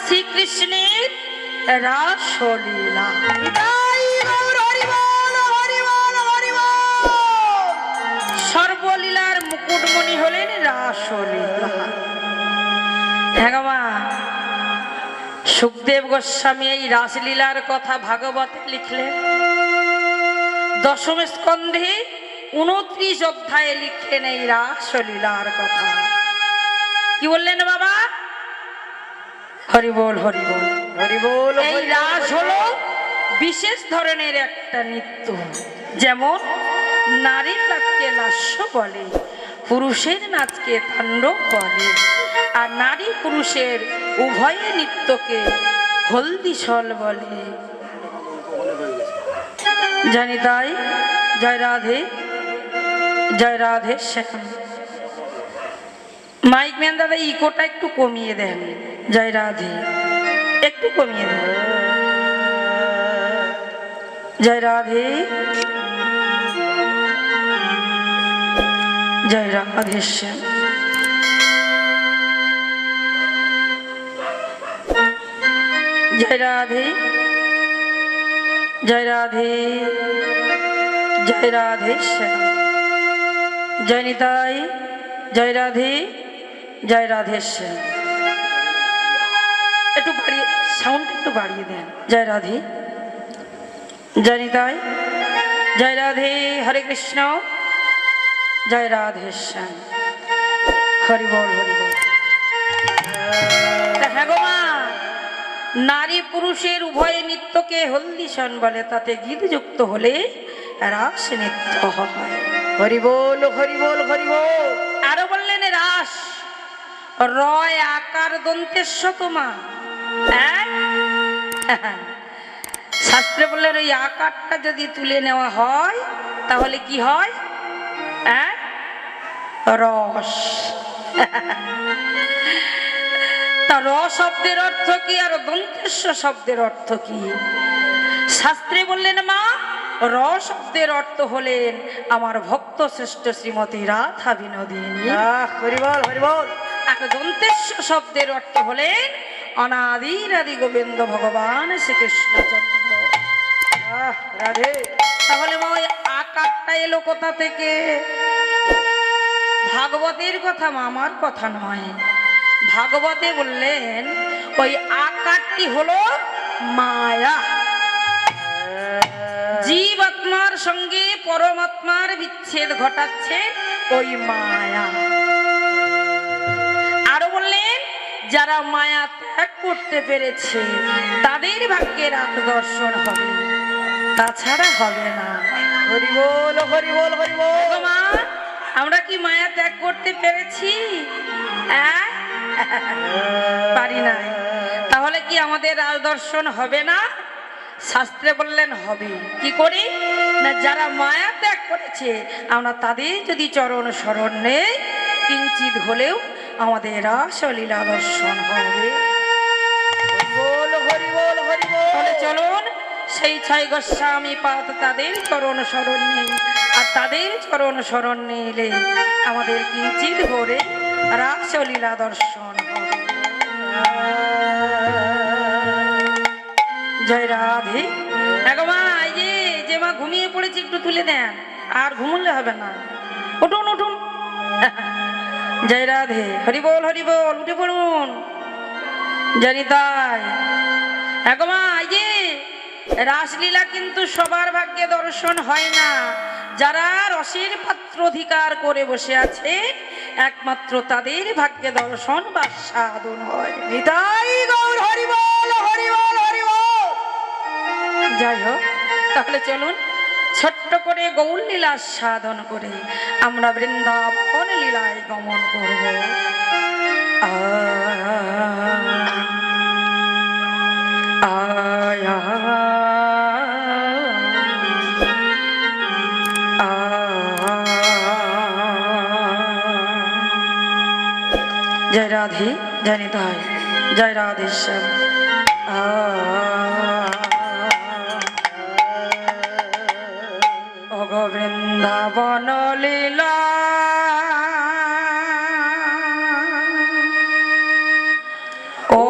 শ্রীকৃষ্ণের রাসলীলা। সর্বলীলার মুকুটমণি হলেন রাসলীলা। ভগবান সুখদেব গোস্বামী এই রাসলীলার কথা ভাগবতে লিখলেন। দশম স্কন্ধে 29 অধ্যায়ে লিখলেন এই রাসলীলার কথা। কি বললেন বাবা? হরি বল, হরি বল, হরি বল। এই রাস হলো বিশেষ ধরনের একটা নৃত্য। যেমন নারীর নাচকে লাস্য বলে, পুরুষের নাচকে তাণ্ডব বলে, আর নারী পুরুষের উভয় নৃত্যকে হলদিশল বলে। জানি তাই। জয় রাধে, জয় রাধে শ্যাম। মাইক ম্যান দাদা ইকোটা একটু কমিয়ে দেন। জয় রাধে, একটু কমিয়ে দেন। জয় রাধে, জয় রাধে শ্যাম। জয় রাধে, জয় রাধে, জয় রাধে শ্যাম। জয় নিতাই, জয় রাধে, জয় রাধে শ্যাম। একটু বাড়িয়ে সাউন্ড একটু বাড়িয়ে দেন। জয় রাধে, জয় নিতাই, জয় রাধে। হরে কৃষ্ণ, জয় রাধে শ্যাম। হরি বল, হরি বল। হ্যাঁ গো মা, নারী পুরুষের উভয় নৃত্যকে হলদিশন বলে, তাতে গীত যুক্ত হলে রাস নৃত্য হয়। হরি বল, হরি বল, হরি বল। আরো বললেন রাস রয় আকার দন্তেশ্ব তোমা। শাস্ত্রে বললেন ওই আকারটা যদি তুলে নেওয়া হয় তাহলে কি হয়? রস। তা র শব্দের অর্থ কি আর দন্তেশ্ব শব্দের অর্থ কি? শাস্ত্রে বললেন মা র শব্দের অর্থ হলেন আমার ভক্ত শ্রেষ্ঠ শ্রীমতী রাধা বিনোদিনী। হরিবল, হরিবল। আর দন্তেশ্ব শব্দের অর্থ হলেন অনাদির আদি গোবিন্দ ভগবান শ্রীকৃষ্ণচন্দ্র। রাধে। তাহলে মা ওই আকারটা এলো কোথা থেকে? ভাগবতের কথা মা, আমার কথা নয়। ভাগবতে বললেন ওই আকারটি হলো মায়া। জীব আত্মার সঙ্গে পরমাত্মার বিচ্ছেদ ঘটাচ্ছে ওই মায়া। আরো বললেন যারা মায়া ত্যাগ করতে পেরেছে তাদের ভাগ্যের দর্শন হবে, তাছাড়া হবে না। হরি বল, হরি বল, হরি বল। মা আমরা কি মায়া ত্যাগ করতে পেরেছি? পারি না। তাহলে কি আমাদের রাজ দর্শন হবে না? শাস্ত্রে বললেন হবে। কি করে? না যারা মায়া ত্যাগ করেছে আমরা তাদের যদি চরণ শরণ নেই কিঞ্চিত হলেও আমাদের রাসলীলা দর্শন হবে। তাহলে চলুন সেই 6 গোস্বামী পাদ তাদের চরণ শরণ নেই, আর তাদের চরণ শরণ নিলে আমাদের কিঞ্চিত ভরে রাসলীলা দর্শন হবে। জয় রাধে। দেখো মা এই যে মা ঘুমিয়ে পড়েছি একটু তুলে দেন, আর ঘুমলে হবে না। উঠুন, উঠুন। জয় রাধে। হরি বল, হরি বল। উঠে পড়ুন। জানি তাই। দেখো মা এই যে রাসলীলা কিন্তু সবার ভাগ্যে দর্শন হয় না। যারা রসের পাত্র অধিকার করে বসে আছে একমাত্র তাদের ভাগ্যে দর্শন বা সাধন হয়। নিতাই গৌর হরি বল, হরি বল, হরি বল। যাই হোক, তাহলে চলুন ছোট্ট করে গৌর লীলা সাধন করে আমরা বৃন্দাবন লীলায় গমন করব। জয় রাধে, জয় নিতাই, জয় রাধে শ্যাম। বৃন্দাবন লীলা ও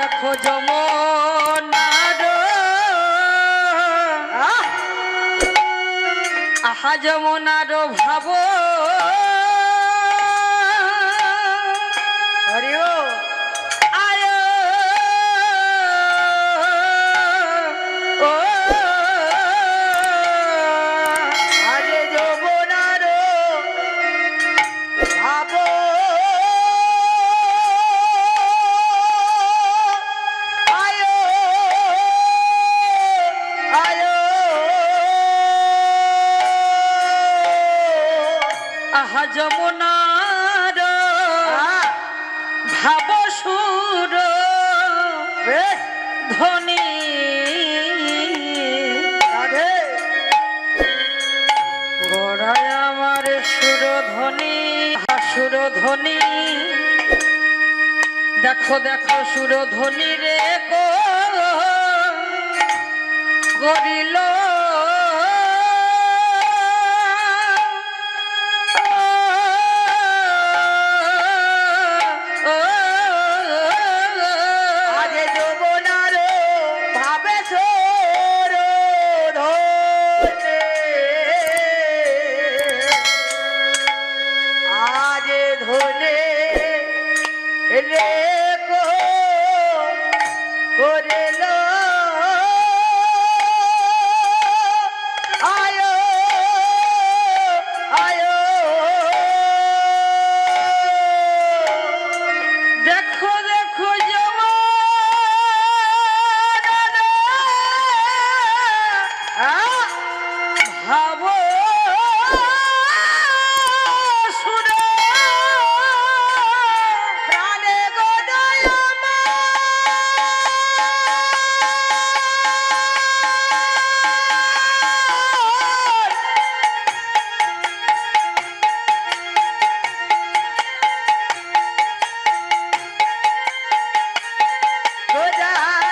দেখো যমুনার আহা যমুনার ভাব হরিও আয় ও আরে যমুনার ভাব আয়ো আয়ো আহা যমুনার ভাব সুর বেশ ধ্বনি রাধে গড়ায় আমার সুরধ্বনি সুরধ্বনি দেখো দেখো সুরধ্বনি রে করিল আগে যমুনার ভাবে সোর ধনে আজ ধনে রে করেল আয়ো আয়ো দেখো দেখো ভাব সুর প্রাণে গোদায়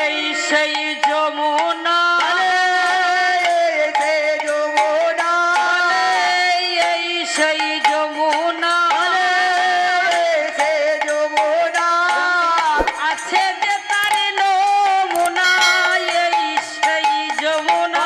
এই সেই যমুনা এই সেই যমুনা আছে যে তার নমুনা এই সেই যমুনা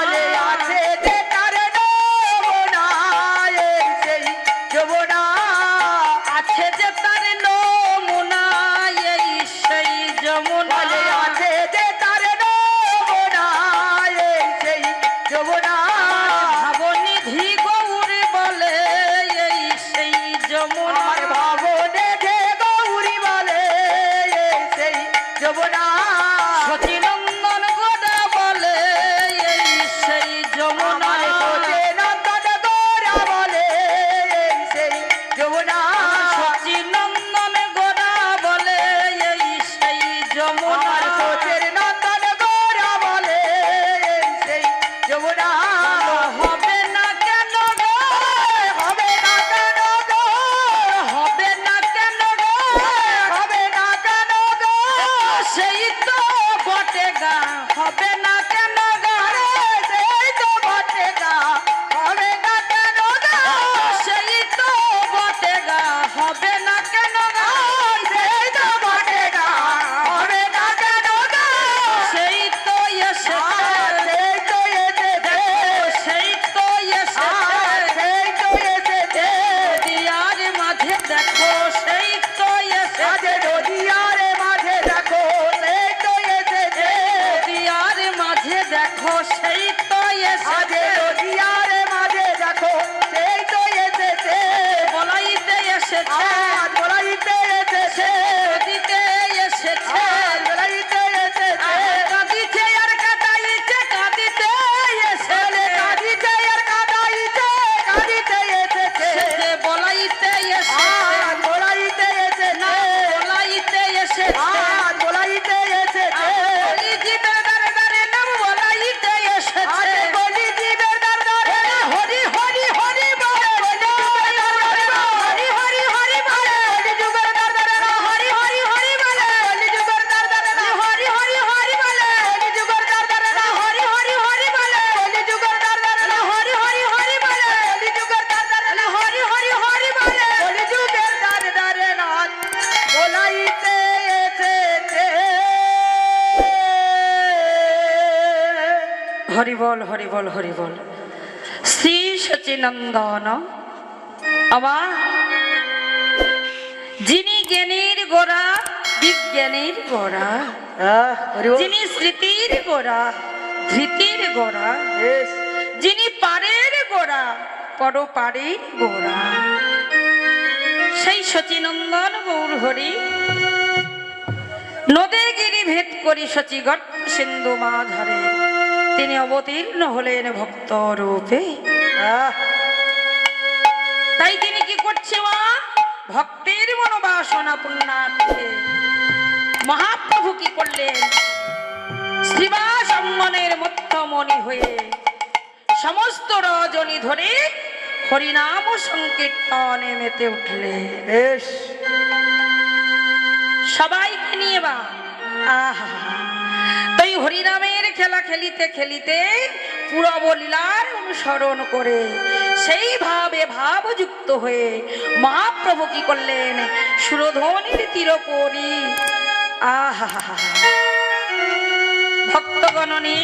বল হরি বল হরি বল। শ্রী সচিনন্দন আমার যিনি জ্ঞানীর গোড়া, বিজ্ঞানীর গোড়া, হরি বল। যিনি স্মৃতির গোড়া, ধৃতির গোড়া, বেশ। যিনি পারের গোড়া, পরপারের গোড়া, সেই সচিনন্দন গৌর হরি নদী গিরি ভেদ করি সচিগর্ত সিন্ধু মাঝারে তিনি অবতীর্ণ হলেন ভক্ত রূপে। তাই তিনি কি করছে মা? ভক্তের মনোবাসনা পূর্ণার্থে মহাপ্রভু কি করলেন? শ্রীবাস অঙ্গনের মধ্যমণি হয়ে সমস্ত রজনী ধরে হরিনাম সংকীর্তনে মেতে উঠলে। বেশ। সবাইকে নিয়ে বা আহা, তাই হরিনামের খেলা খেলিতে খেলিতে পুরব লীলার অনুসরণ করে সেইভাবে ভাবযুক্ত হয়ে মহাপ্রভু কি করলেন? সুরধ্বনির তীরপরি আহা ভক্তগণনী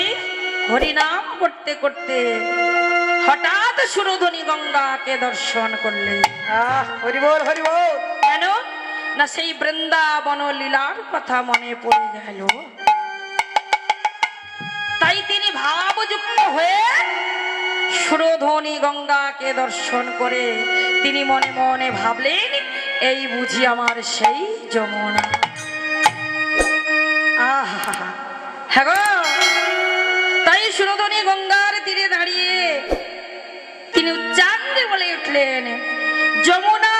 হরিনাম করতে করতে হঠাৎ সুরধ্বনি গঙ্গাকে দর্শন করলেন। হরি বল হরি বল। কেন না সেই বৃন্দাবন লীলার কথা মনে পড়ে গেল। তাই তিনি ভাবযুক্ত হয়ে সুরধ্বনি গঙ্গাকে দর্শন করে তিনি মনে মনে ভাবলেন, এই বুঝি আমার সেই যমুনা। আহা হ্যাঁ গো। তাই সুরধ্বনি গঙ্গার তীরে দাঁড়িয়ে তিনি উচ্চাঙ্গে বলে উঠলেন, যমুনা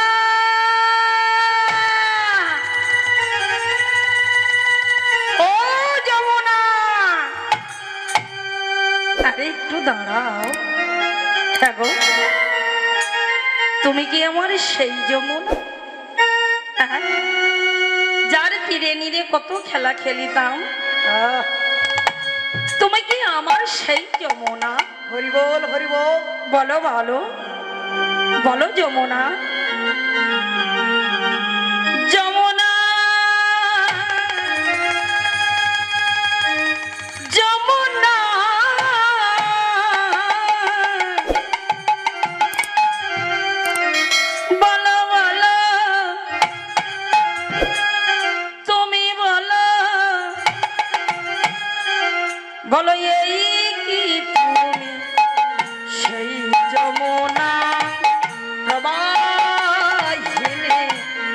ও যমুনা। আরে একটু দাঁড়াও, হ্যাঁ গো, তুমি কি আমার সেই যমুনা? যার তীরে নীরে কত খেলা খেলিতাম, তুমি কি আমার সেই যমুনা? হরি বল হরি বল। বলো বলো বলো যমুনা। যমুনা যমুনা বলো বলো তুমি বলো বলো এই কি তুমি সেই যমুনা প্রবাহিনী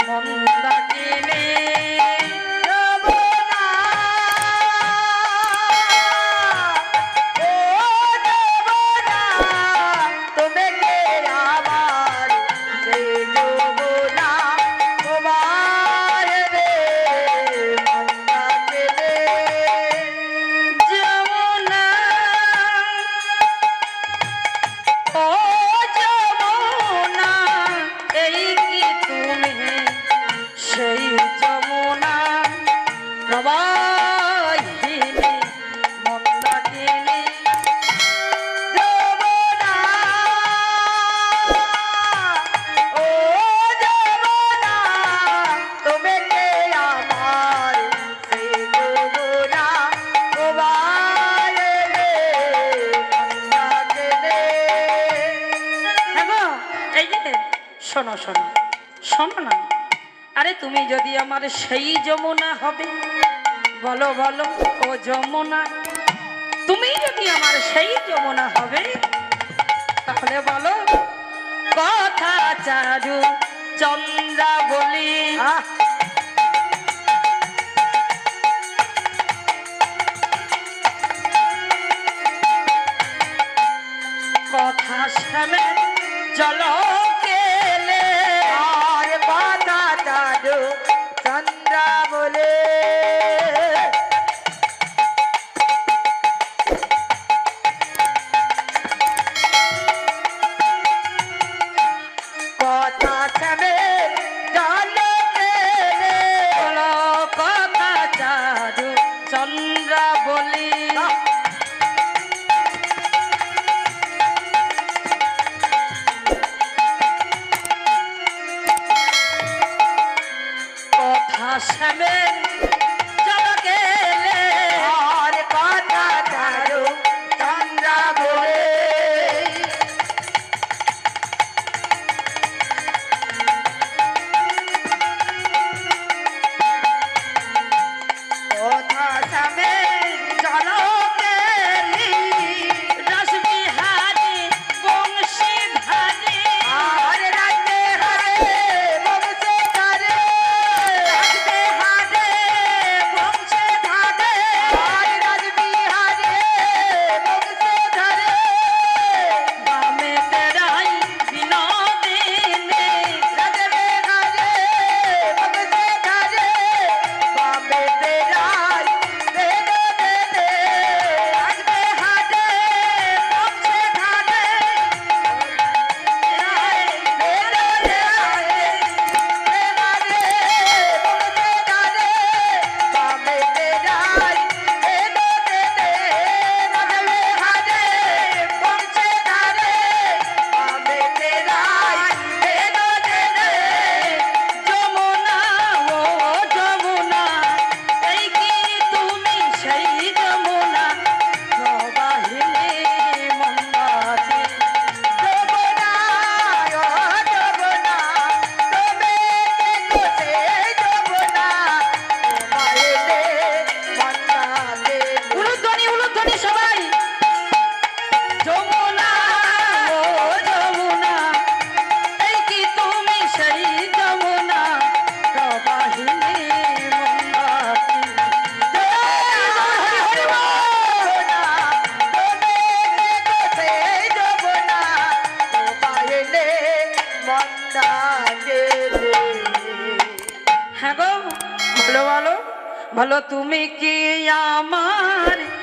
মন্দাকিনী। যমুনা ও যমুনা তুমি কে আমার সেই যমুনা তোমার রে মন্দাকিনী। যমুনা ও যমুনা এই কি তুমি সেই যমুনা প্রবাহিনী মন্দাকিনী। যমুনা ও যমুনা তুমি কে আমার সেই যমুনা তোমার রে মন্দাকিনী। হ্যাঁ গো, এই যে শোনো শোনো শোনো না। আরে তুমি যদি আমার সেই যমুনা হবে, বলো বলো ও যমুনা, তুমি যদি আমার সেই যমুনা হবে তাহলে বলো কথা চারু চন্দ্রা বলি। কথা শ্যামে জল কেলে আর পাতা চাঁদু চন্দ্রা বলে কথা ছাবে জল পেলে বলো কথা চারু চন্দ্রা বলি। বলো বলো বলো তুমি কি আমার